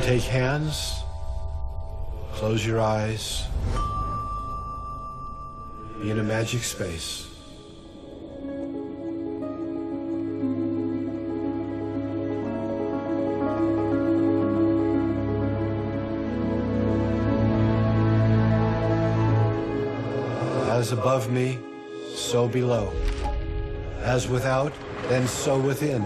Take hands, close your eyes, be in a magic space. As above me, so below. As without, then so within.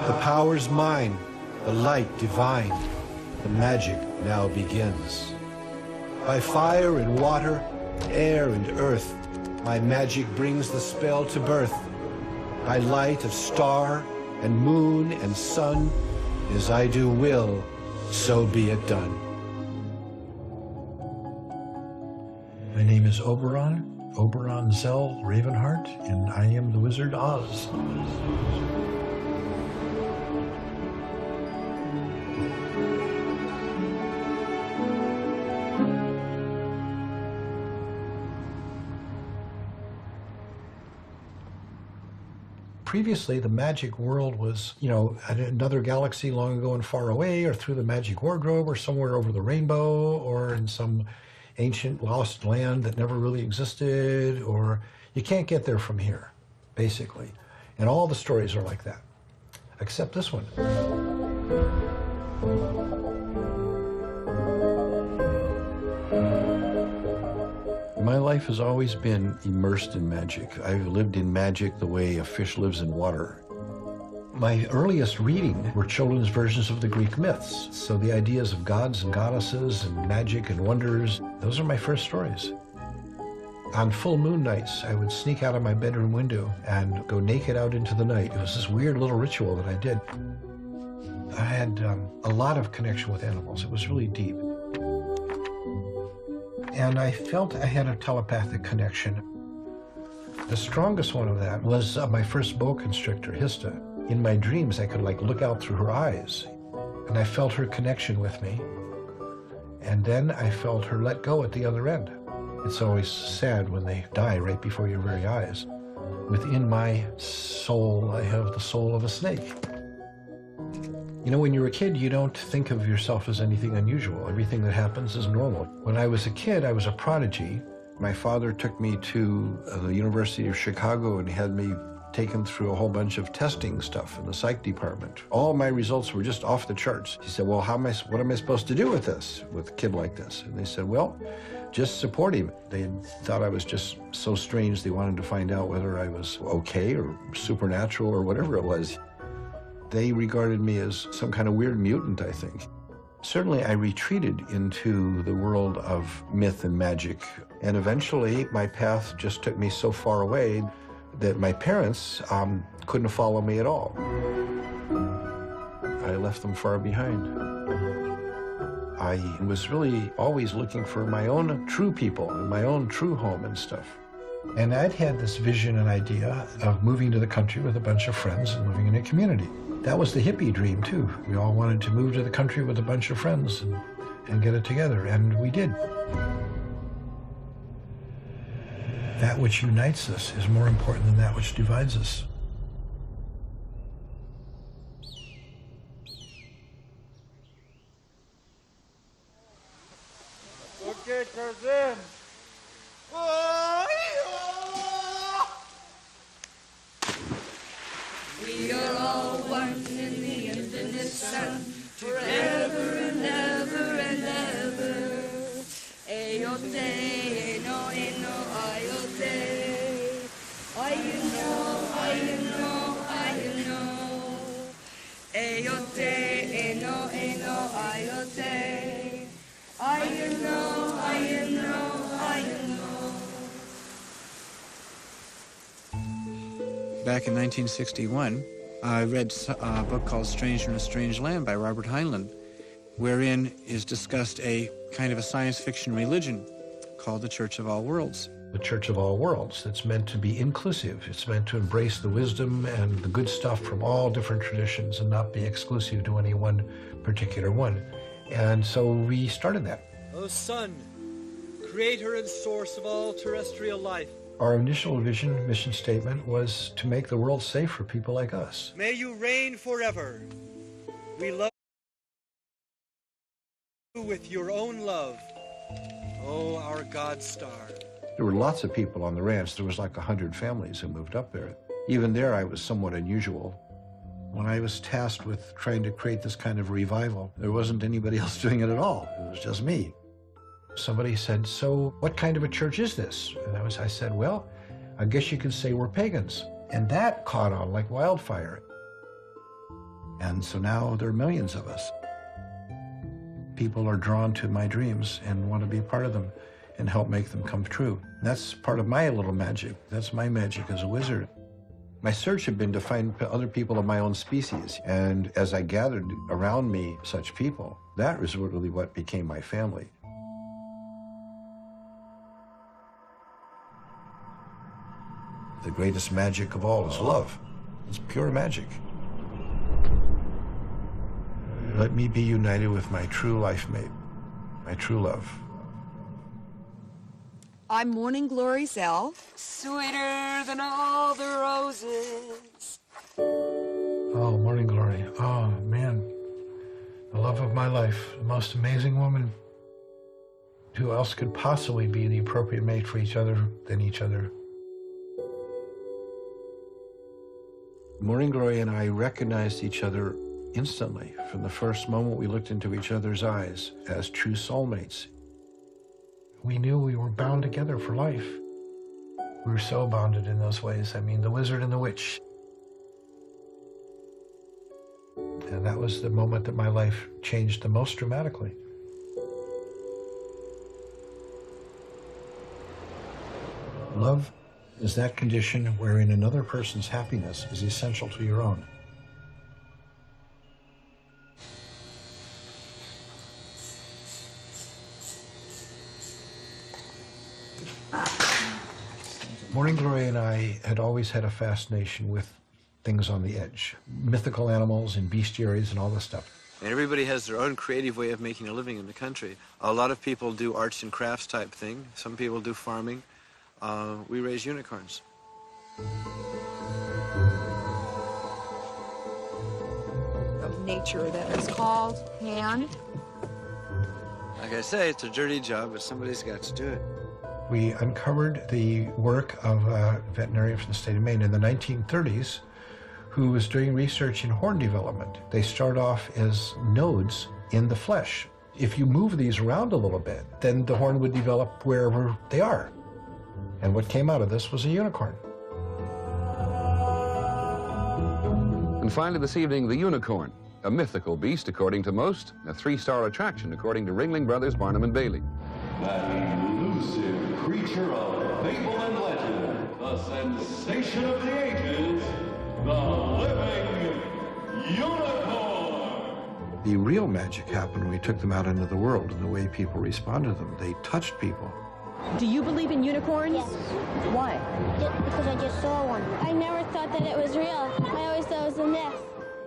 The power's mine, the light divine. The magic now begins. By fire and water, air and earth, my magic brings the spell to birth. By light of star and moon and sun, as I do will, so be it done. My name is Oberon Zell-Ravenheart, and I am the Wizard Oz. Previously, the magic world was, in another galaxy long ago and far away, or through the magic wardrobe, or somewhere over the rainbow, or in some ancient lost land that never really existed, or you can't get there from here, basically. And all the stories are like that, except this one. My life has always been immersed in magic. I've lived in magic the way a fish lives in water. My earliest reading were children's versions of the Greek myths. So the ideas of gods and goddesses and magic and wonders, those are my first stories. On full moon nights, I would sneak out of my bedroom window and go naked out into the night. It was this weird little ritual that I did. I had a lot of connection with animals. It was really deep. And I felt I had a telepathic connection. The strongest one of that was my first boa constrictor, Hista. In my dreams, I could look out through her eyes, and I felt her connection with me. And then I felt her let go at the other end. It's always sad when they die right before your very eyes. Within my soul, I have the soul of a snake. When you're a kid, you don't think of yourself as anything unusual. Everything that happens is normal. When I was a kid, I was a prodigy. My father took me to the University of Chicago and had me taken through a whole bunch of testing stuff in the psych department. All my results were just off the charts. He said, well, what am I supposed to do with this, with a kid like this? And they said, well, just support him. They thought I was just so strange, they wanted to find out whether I was okay or supernatural or whatever it was. They regarded me as some kind of weird mutant, I think. Certainly, I retreated into the world of myth and magic. And eventually, my path just took me so far away that my parents couldn't follow me at all. I left them far behind. I was really always looking for my own true people and my own true home and stuff. And I'd had this vision and idea of moving to the country with a bunch of friends and living in a community. That was the hippie dream, too. We all wanted to move to the country with a bunch of friends and get it together, and we did. That which unites us is more important than that which divides us. Okay, Tarzan. We are all one in the infinite sun, forever and ever and ever. Ayote, no, no, ayote. I know. Ayote, no, ayote. I know. Back in 1961, I read a book called Stranger in a Strange Land by Robert Heinlein, wherein is discussed a kind of a science fiction religion called the Church of All Worlds. The Church of All Worlds. It's meant to be inclusive. It's meant to embrace the wisdom and the good stuff from all different traditions and not be exclusive to any one particular one. And so we started that. O Sun, creator and source of all terrestrial life. Our initial mission statement was to make the world safe for people like us. May you reign forever. We love with your own love, oh, our God star. There were lots of people on the ranch. There was like 100 families who moved up there. Even there, I was somewhat unusual. When I was tasked with trying to create this kind of revival, there wasn't anybody else doing it at all. It was just me. Somebody said, so what kind of a church is this? And I said, well, I guess you could say we're pagans. And that caught on like wildfire. And so now there are millions of us. People are drawn to my dreams and want to be a part of them and help make them come true. That's part of my little magic. That's my magic as a wizard. My search had been to find other people of my own species. And as I gathered around me such people, that was really what became my family. The greatest magic of all is love. It's pure magic. Let me be united with my true life mate, my true love. I'm Morning Glory Zell. Sweeter than all the roses. Oh, Morning Glory. Oh, man. The love of my life, the most amazing woman. Who else could possibly be the appropriate mate for each other than each other? Morning Glory and I recognized each other instantly from the first moment we looked into each other's eyes as true soulmates. We knew we were bound together for life. We were so bonded in those ways. I mean, the wizard and the witch. And that was the moment that my life changed the most dramatically. Love is that condition wherein another person's happiness is essential to your own. Morning Glory and I had always had a fascination with things on the edge, mythical animals and bestiaries and all this stuff. And everybody has their own creative way of making a living in the country. A lot of people do arts and crafts type thing. Some people do farming. We raise unicorns. Of nature that is called hand. Like I say, it's a dirty job, but somebody's got to do it. We uncovered the work of a veterinarian from the state of Maine in the 1930s who was doing research in horn development. They start off as nodes in the flesh. If you move these around a little bit, then the horn would develop wherever they are. And what came out of this was a unicorn. And finally this evening, the unicorn, a mythical beast according to most, a 3-star attraction according to Ringling Brothers, Barnum and Bailey. That elusive creature of fable and legend, the sensation of the ages, the living unicorn. The real magic happened when we took them out into the world and the way people responded to them. They touched people. Do you believe in unicorns? Yes. Why? Because I just saw one. I never thought that it was real. I always thought it was a myth.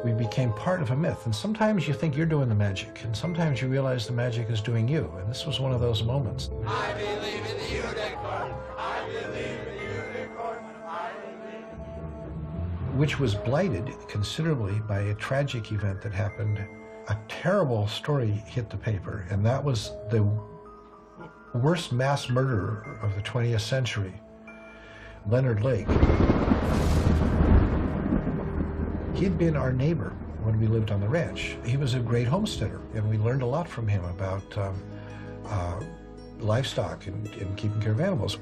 We became part of a myth, and sometimes you think you're doing the magic, and sometimes you realize the magic is doing you, and this was one of those moments. I believe in the unicorn. I believe in the unicorn. I believe. Which was blighted considerably by a tragic event that happened. A terrible story hit the paper, and that was the worst mass murderer of the 20th century, Leonard Lake. He'd been our neighbor when we lived on the ranch. He was a great homesteader, and we learned a lot from him about livestock and keeping care of animals.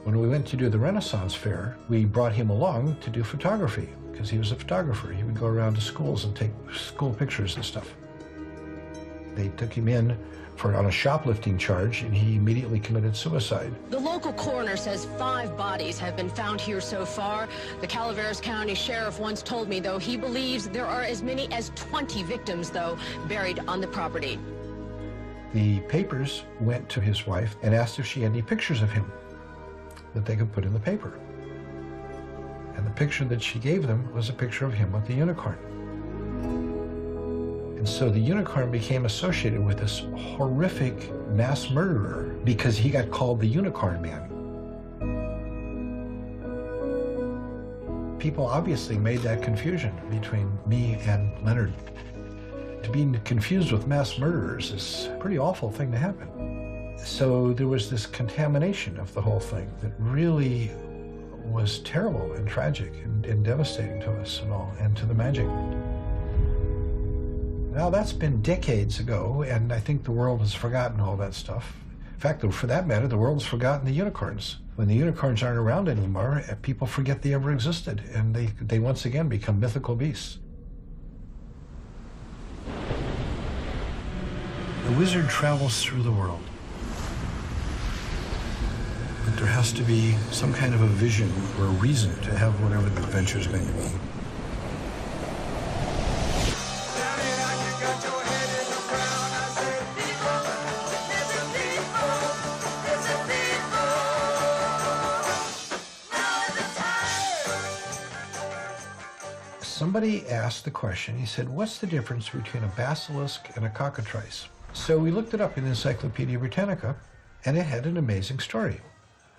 When we went to do the Renaissance Fair, we brought him along to do photography, because he was a photographer. He would go around to schools and take school pictures and stuff. They took him in on a shoplifting charge, and he immediately committed suicide. The local coroner says 5 bodies have been found here so far. The Calaveras County Sheriff once told me, though, he believes there are as many as 20 victims, though, buried on the property. The papers went to his wife and asked if she had any pictures of him that they could put in the paper. And the picture that she gave them was a picture of him with the unicorn. And so the unicorn became associated with this horrific mass murderer because he got called the Unicorn Man. People obviously made that confusion between me and Leonard. To be confused with mass murderers is a pretty awful thing to happen. So there was this contamination of the whole thing that really was terrible and tragic and devastating to us and all, and to the magic. Now that's been decades ago, and I think the world has forgotten all that stuff. In fact, for that matter, the world's forgotten the unicorns. When the unicorns aren't around anymore, people forget they ever existed, and they once again become mythical beasts. The wizard travels through the world. But there has to be some kind of a vision or a reason to have whatever the adventure is going to be. Somebody asked the question, he said, what's the difference between a basilisk and a cockatrice? So we looked it up in Encyclopedia Britannica, and it had an amazing story.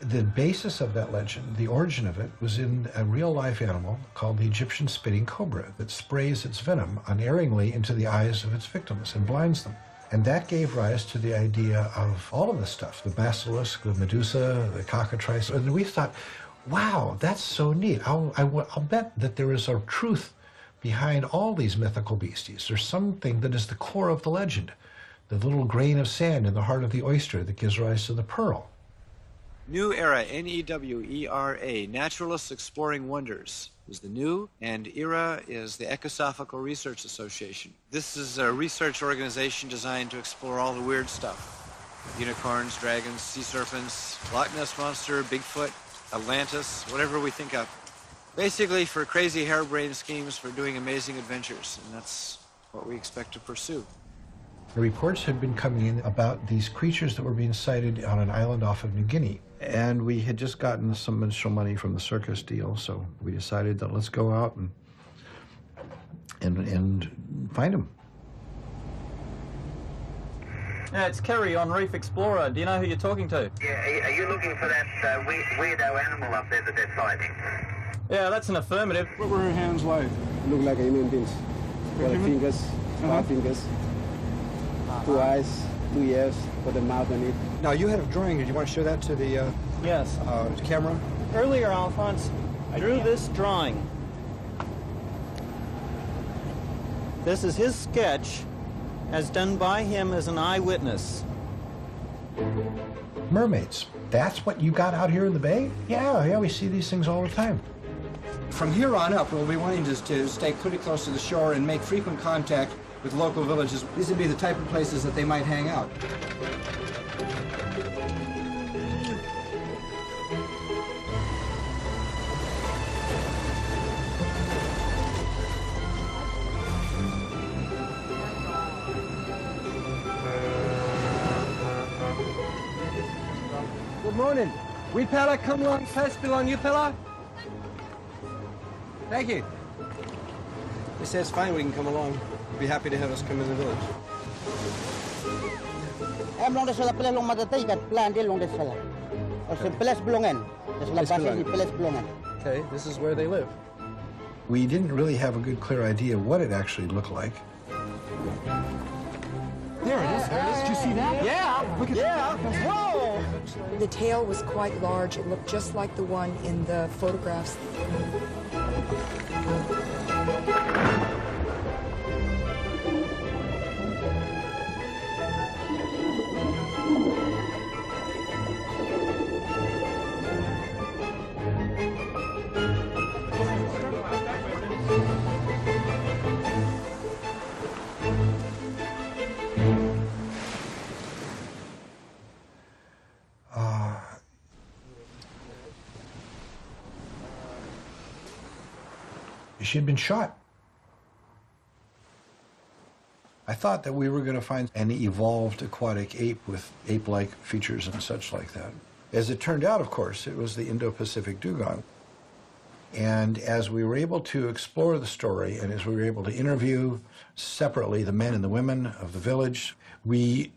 The basis of that legend, the origin of it, was in a real-life animal called the Egyptian spitting cobra that sprays its venom unerringly into the eyes of its victims and blinds them. And that gave rise to the idea of all of this stuff, the basilisk, the medusa, the cockatrice. And we thought, wow, that's so neat. I'll bet that there is a truth behind all these mythical beasties. There's something that is the core of the legend, the little grain of sand in the heart of the oyster that gives rise to the pearl. New Era, N-E-W-E-R-A, Naturalists Exploring Wonders is the new, and ERA is the Ecosophical Research Association. This is a research organization designed to explore all the weird stuff. Unicorns, dragons, sea serpents, Loch Ness Monster, Bigfoot, Atlantis, whatever we think of. Basically for crazy harebrained schemes for doing amazing adventures, and that's what we expect to pursue. The reports had been coming in about these creatures that were being sighted on an island off of New Guinea. And we had just gotten some initial money from the circus deal, so we decided that let's go out and find them. Yeah, it's Kerry on Reef Explorer. Do you know who you're talking to? Yeah, are you looking for that weirdo animal up there that they're fighting? Yeah, that's an affirmative. What were her hands like? Look like a human being. Got fingers, 5 fingers, 2 eyes, 2 ears, with a mouth on it. Now, you had a drawing. Did you want to show that to the yes. Camera? Earlier, Alphonse, I drew this drawing. This is his sketch as done by him as an eyewitness. Mermaids. That's what you got out here in the bay? Yeah, we see these things all the time. From here on up, we'll be wanting to stay pretty close to the shore and make frequent contact with local villages. These would be the type of places that they might hang out. Good morning. We Pella, come along, first belong you, Pella? Thank you. They say it's fine, we can come along. We'd be happy to have us come in the village. Okay, this is where they live. We didn't really have a good, clear idea what it actually looked like. There it is, Did you see that? Yeah, look at that. Whoa! The tail was quite large. It looked just like the one in the photographs. She had been shot. I thought that we were going to find an evolved aquatic ape with ape-like features and such like that. As it turned out, of course, it was the Indo-Pacific dugong. And as we were able to explore the story, and as we were able to interview separately the men and the women of the village, we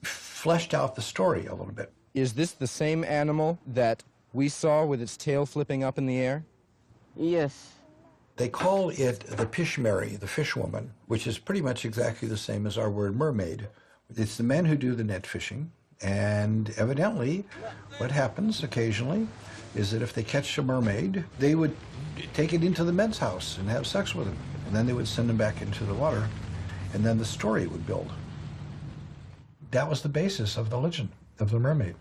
fleshed out the story a little bit. Is this the same animal that we saw with its tail flipping up in the air? Yes. They call it the pishmary, the fishwoman, which is pretty much exactly the same as our word mermaid. It's the men who do the net fishing, and evidently what happens occasionally is that if they catch a mermaid, they would take it into the men's house and have sex with them, and then they would send them back into the water, and then the story would build. That was the basis of the legend of the mermaid.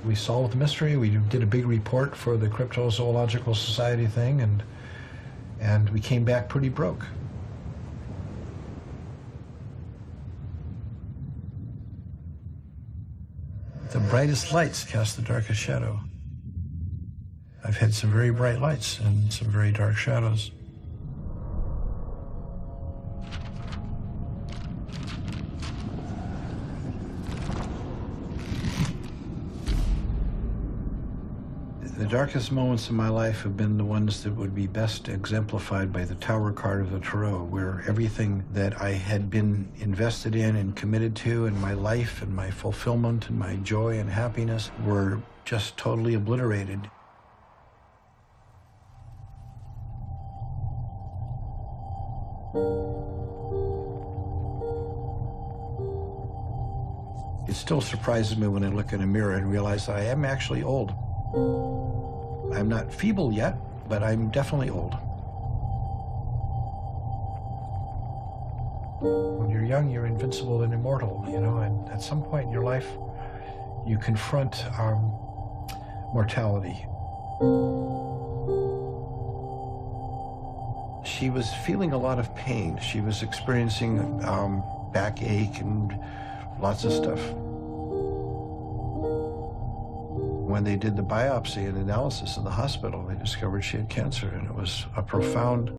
We solved the mystery. We did a big report for the Cryptozoological Society thing, and we came back pretty broke. The brightest lights cast the darkest shadow. I've had some very bright lights and some very dark shadows. The darkest moments of my life have been the ones that would be best exemplified by the Tower card of the Tarot, where everything that I had been invested in and committed to in my life and my fulfillment and my joy and happiness were just totally obliterated. It still surprises me when I look in a mirror and realize I am actually old. I'm not feeble yet, but I'm definitely old. When you're young, you're invincible and immortal, you know, and at some point in your life, you confront mortality. She was feeling a lot of pain. She was experiencing backache and lots of stuff. When they did the biopsy and analysis in the hospital, they discovered she had cancer, and it was a profound